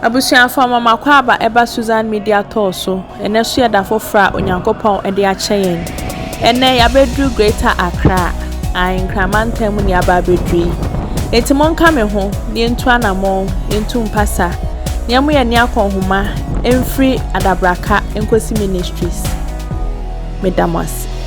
Abusuafo mama kwaba eba Susan Media Toso ene so yeda fofra onyankopon ede ache yen ene ya bedru Greater Accra an Kramantam ni aba bedru enti monka me ho ni entu anamon entu mpasa ni amu ye ni akonhoma emfri adabraka enkosi ministries medamos.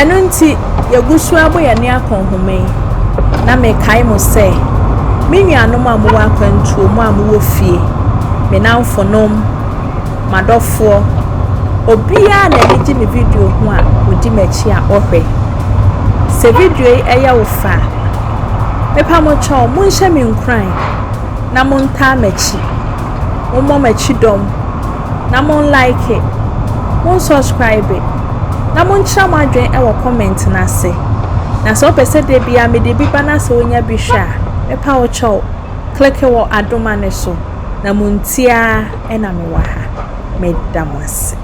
eno nti yagusu abo ya ne akonhome na me kai mo se me nuanom amu akwantu mu amu wo fie me nanfonom madofo obia na eji me video ho a odi machi a ohwe se video eya wo fa me pa mo cho mo nhye me nkran na mo nta machi mo machi dom na mo like it mo subscribe it na mo nchira mo adwen e wo comment na se na so pese de bia me de biba na se onya bi hwa me pa wo cho click wo adoma ne so na mo ntia e na me wa ha me damase